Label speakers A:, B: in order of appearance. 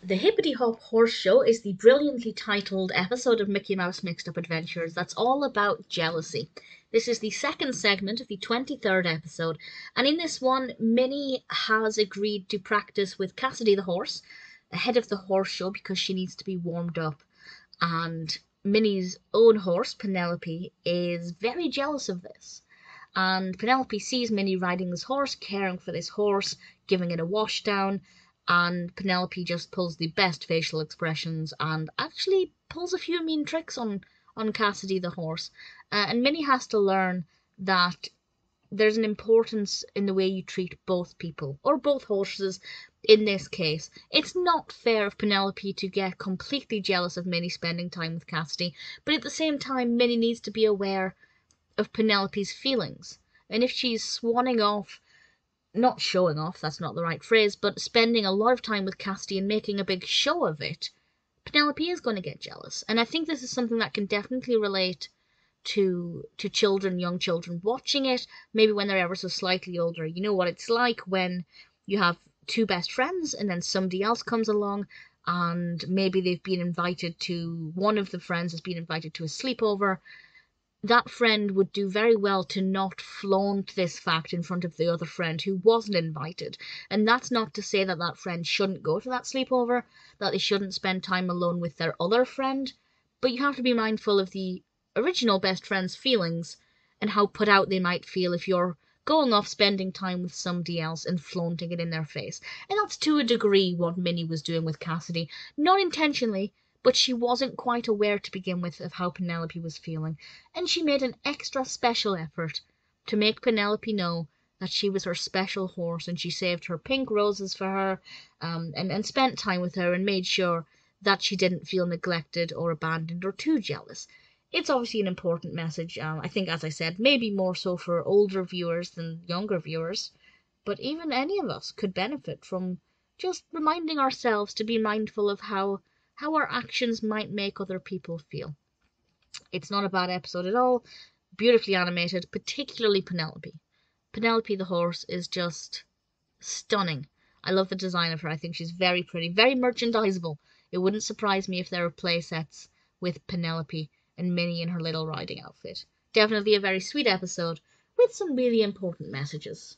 A: The Hippity Hop Horse Show is the brilliantly titled episode of Mickey Mouse Mixed Up Adventures that's all about jealousy. This is the second segment of the 23rd episode, and in this one, Minnie has agreed to practice with Cassidy the horse ahead of the horse show because she needs to be warmed up. And Minnie's own horse, Penelope, is very jealous of this. And Penelope sees Minnie riding this horse, caring for this horse, giving it a wash down, and Penelope just pulls the best facial expressions and actually pulls a few mean tricks on Cassidy the horse. And Minnie has to learn that there's an importance in the way you treat both people, or both horses in this case. It's not fair of Penelope to get completely jealous of Minnie spending time with Cassidy, but at the same time Minnie needs to be aware of Penelope's feelings. And if she's swanning off, not showing off, that's not the right phrase, but spending a lot of time with Cassidy and making a big show of it, Penelope is going to get jealous. And I think this is something that can definitely relate to children, young children watching it, maybe when they're ever so slightly older. You know what it's like when you have two best friends and then somebody else comes along and maybe one of the friends has been invited to a sleepover. That friend would do very well to not flaunt this fact in front of the other friend who wasn't invited. And that's not to say that that friend shouldn't go to that sleepover, that they shouldn't spend time alone with their other friend, but you have to be mindful of the original best friend's feelings and how put out they might feel if you're going off spending time with somebody else and flaunting it in their face. And that's to a degree what Minnie was doing with Cassidy. Not intentionally, but she wasn't quite aware to begin with of how Penelope was feeling, and she made an extra special effort to make Penelope know that she was her special horse, and she saved her pink roses for her, and spent time with her and made sure that she didn't feel neglected or abandoned or too jealous. It's obviously an important message, I think, as I said, maybe more so for older viewers than younger viewers, but even any of us could benefit from just reminding ourselves to be mindful of how our actions might make other people feel. It's not a bad episode at all. Beautifully animated, particularly Penelope. Penelope the horse is just stunning. I love the design of her. I think she's very pretty, very merchandisable. It wouldn't surprise me if there were play sets with Penelope and Minnie in her little riding outfit. Definitely a very sweet episode with some really important messages.